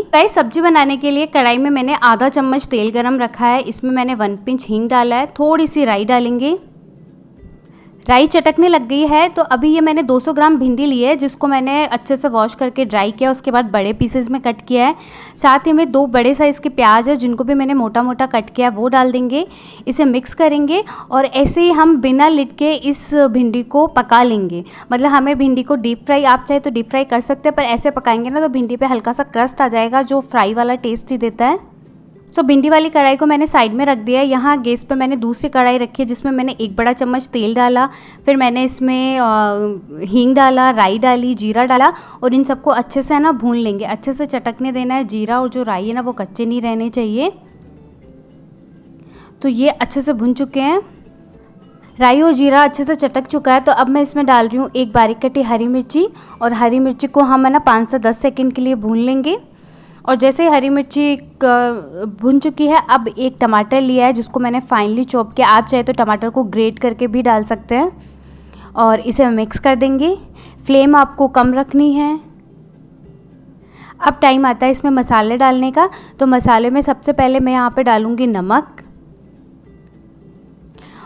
Guys सब्जी बनाने के लिए कढ़ाई में मैंने आधा चम्मच तेल गरम रखा है। इसमें मैंने 1 पिंच हींग डाला है, थोड़ी सी राई डालेंगे। राई चटकने लग गई है तो अभी ये मैंने 200 ग्राम भिंडी ली है, जिसको मैंने अच्छे से वॉश करके ड्राई किया, उसके बाद बड़े पीसेस में कट किया है। साथ ही में 2 बड़े साइज़ के प्याज है, जिनको भी मैंने मोटा मोटा कट किया है, वो डाल देंगे। इसे मिक्स करेंगे और ऐसे ही हम बिना लिड के इस भिंडी को पका लेंगे। मतलब हमें भिंडी को डीप फ्राई, आप चाहे तो डीप फ्राई कर सकते हैं, पर ऐसे पकाएंगे ना तो भिंडी पे हल्का सा क्रस्ट आ जाएगा, जो फ्राई वाला टेस्ट ही देता है। सो भिंडी वाली कढ़ाई को मैंने साइड में रख दिया है। यहाँ गैस पे मैंने दूसरी कढ़ाई रखी है, जिसमें मैंने 1 बड़ा चम्मच तेल डाला। फिर मैंने इसमें हींग डाला, राई डाली, जीरा डाला और इन सबको अच्छे से ना भून लेंगे। अच्छे से चटकने देना है। जीरा और जो राई है ना वो कच्चे नहीं रहने चाहिए। तो ये अच्छे से भुन चुके हैं। राई और जीरा अच्छे से चटक चुका है। तो अब मैं इसमें डाल रही हूँ 1 बारीक कटी हरी मिर्ची, और हरी मिर्ची को हम है ना 5 से 10 सेकेंड के लिए भून लेंगे। और जैसे ही हरी मिर्ची भुन चुकी है, अब 1 टमाटर लिया है, जिसको मैंने फाइनली चॉप किया। आप चाहे तो टमाटर को ग्रेट करके भी डाल सकते हैं। और इसे मिक्स कर देंगे। फ्लेम आपको कम रखनी है। अब टाइम आता है इसमें मसाले डालने का। तो मसाले में सबसे पहले मैं यहाँ पे डालूँगी नमक,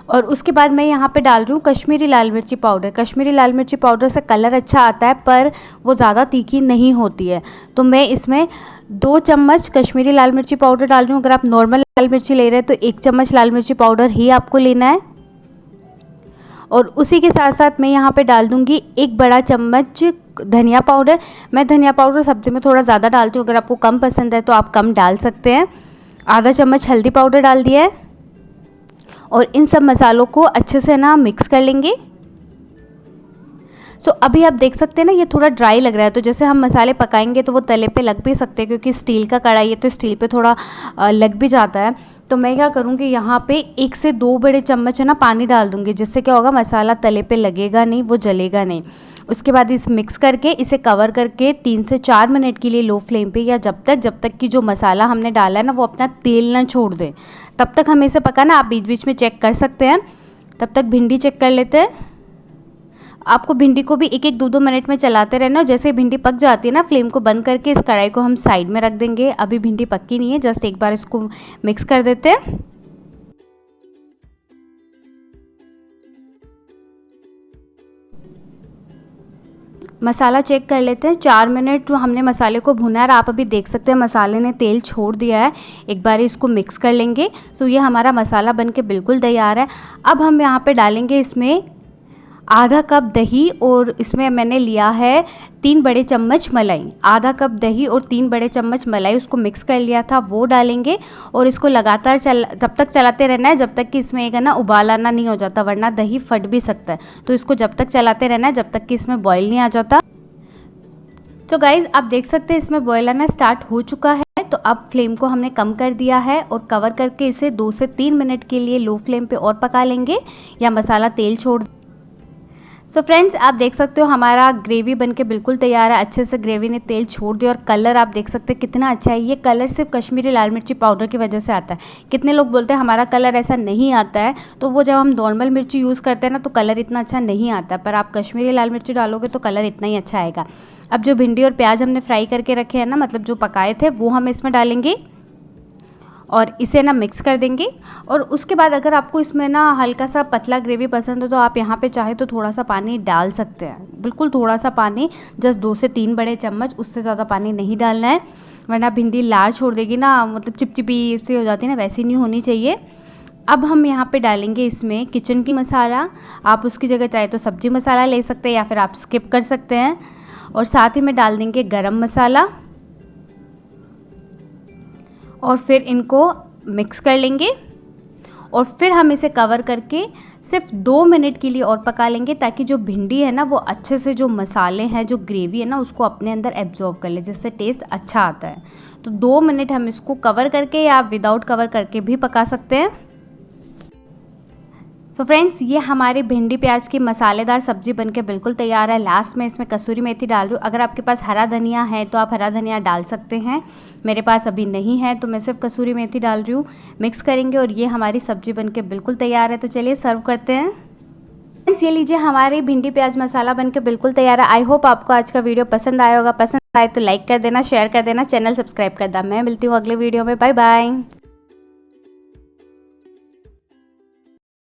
और उसके बाद मैं यहाँ पे डाल रही हूँ कश्मीरी लाल मिर्ची पाउडर। कश्मीरी लाल मिर्ची पाउडर से कलर अच्छा आता है, पर वो ज़्यादा तीखी नहीं होती है। तो मैं इसमें 2 चम्मच कश्मीरी लाल मिर्ची पाउडर डाल रही हूँ। अगर आप नॉर्मल लाल मिर्ची ले रहे हैं तो 1 चम्मच लाल मिर्ची पाउडर ही आपको लेना है। और उसी के साथ साथ मैं यहाँ पे डाल दूँगी 1 बड़ा चम्मच धनिया पाउडर। मैं धनिया पाउडर सब्ज़ी में थोड़ा ज़्यादा डालती हूँ, अगर आपको कम पसंद है तो आप कम डाल सकते हैं। आधा चम्मच हल्दी पाउडर डाल दिया है। और इन सब मसालों को अच्छे से ना मिक्स कर लेंगे। सो अभी आप देख सकते हैं ना, ये थोड़ा ड्राई लग रहा है। तो जैसे हम मसाले पकाएंगे तो वो तले पे लग भी सकते हैं, क्योंकि स्टील का कढ़ाई है तो स्टील पे थोड़ा लग भी जाता है। तो मैं क्या करूँगी, यहाँ पे 1 से 2 बड़े चम्मच है ना पानी डाल दूँगी, जिससे क्या होगा, मसाला तले पे लगेगा नहीं, वो जलेगा नहीं। उसके बाद इस मिक्स करके इसे कवर करके 3 से 4 मिनट के लिए लो फ्लेम पे, या जब तक कि जो मसाला हमने डाला है ना वो अपना तेल ना छोड़ दे, तब तक हमें इसे पकाना। आप बीच बीच में चेक कर सकते हैं। तब तक भिंडी चेक कर लेते हैं। आपको भिंडी को भी 1-1, 2-2 मिनट में चलाते रहना। जैसे भिंडी पक जाती है ना, फ्लेम को बंद करके इस कढ़ाई को हम साइड में रख देंगे। अभी भिंडी पक्की नहीं है, जस्ट एक बार इसको मिक्स कर देते हैं। मसाला चेक कर लेते हैं। 4 मिनट हमने मसाले को भुना है और आप अभी देख सकते हैं मसाले ने तेल छोड़ दिया है। एक बार इसको मिक्स कर लेंगे। सो ये हमारा मसाला बनके बिल्कुल तैयार है। अब हम यहाँ पे डालेंगे इसमें आधा कप दही, और इसमें मैंने लिया है 3 बड़े चम्मच मलाई। आधा कप दही और 3 बड़े चम्मच मलाई, उसको मिक्स कर लिया था, वो डालेंगे। और इसको लगातार तब तक चलाते रहना है जब तक कि इसमें एक है ना उबाल आना नहीं हो जाता, वरना दही फट भी सकता है। तो इसको जब तक चलाते रहना है जब तक कि इसमें बॉयल नहीं आ जाता। तो गाइज़ आप देख सकते हैं इसमें बॉयल आना स्टार्ट हो चुका है। तो अब फ्लेम को हमने कम कर दिया है और कवर करके इसे 2 से 3 मिनट के लिए लो फ्लेम पे और पका लेंगे, या मसाला तेल छोड़। सो फ्रेंड्स आप देख सकते हो हमारा ग्रेवी बनके बिल्कुल तैयार है। अच्छे से ग्रेवी ने तेल छोड़ दिया और कलर आप देख सकते हैं कितना अच्छा है। ये कलर सिर्फ कश्मीरी लाल मिर्ची पाउडर की वजह से आता है। कितने लोग बोलते हैं हमारा कलर ऐसा नहीं आता है, तो वो जब हम नॉर्मल मिर्ची यूज़ करते हैं ना तो कलर इतना अच्छा नहीं आता, पर आप कश्मीरी लाल मिर्ची डालोगे तो कलर इतना ही अच्छा आएगा। अब जो भिंडी और प्याज हमने फ्राई करके रखे हैं ना, मतलब जो पकाए थे, वो हम इसमें डालेंगे और इसे ना मिक्स कर देंगे। और उसके बाद अगर आपको इसमें ना हल्का सा पतला ग्रेवी पसंद हो तो आप यहाँ पे चाहे तो थोड़ा सा पानी डाल सकते हैं, बिल्कुल थोड़ा सा पानी, जस्ट 2 से 3 बड़े चम्मच, उससे ज़्यादा पानी नहीं डालना है, वरना भिंडी लाल छोड़ देगी ना, मतलब चिपचिपी सी हो जाती है ना, वैसी नहीं होनी चाहिए। अब हम यहाँ पे डालेंगे इसमें किचन की मसाला। आप उसकी जगह चाहे तो सब्जी मसाला ले सकते हैं, या फिर आप स्किप कर सकते हैं। और साथ ही में डाल देंगे गरम मसाला, और फिर इनको मिक्स कर लेंगे। और फिर हम इसे कवर करके सिर्फ 2 मिनट के लिए और पका लेंगे, ताकि जो भिंडी है ना वो अच्छे से जो मसाले हैं, जो ग्रेवी है ना, उसको अपने अंदर एब्जॉर्व कर ले, जिससे टेस्ट अच्छा आता है। तो 2 मिनट हम इसको कवर करके या आप विदाउट कवर करके भी पका सकते हैं। तो फ्रेंड्स ये हमारी भिंडी प्याज की मसालेदार सब्जी बनके बिल्कुल तैयार है। लास्ट में इसमें कसूरी मेथी डाल रही हूँ। अगर आपके पास हरा धनिया है तो आप हरा धनिया डाल सकते हैं, मेरे पास अभी नहीं है तो मैं सिर्फ कसूरी मेथी डाल रही हूँ। मिक्स करेंगे और ये हमारी सब्जी बनके बिल्कुल तैयार है। तो चलिए सर्व करते हैं। फ्रेंड्स ये लीजिए हमारी भिंडी प्याज मसाला बनके बिल्कुल तैयार है। आई होप आपको आज का वीडियो पसंद आया होगा। पसंद आए तो लाइक कर देना, शेयर कर देना, चैनल सब्सक्राइब कर देना। मैं मिलती हूँ अगले वीडियो में। Bye bye.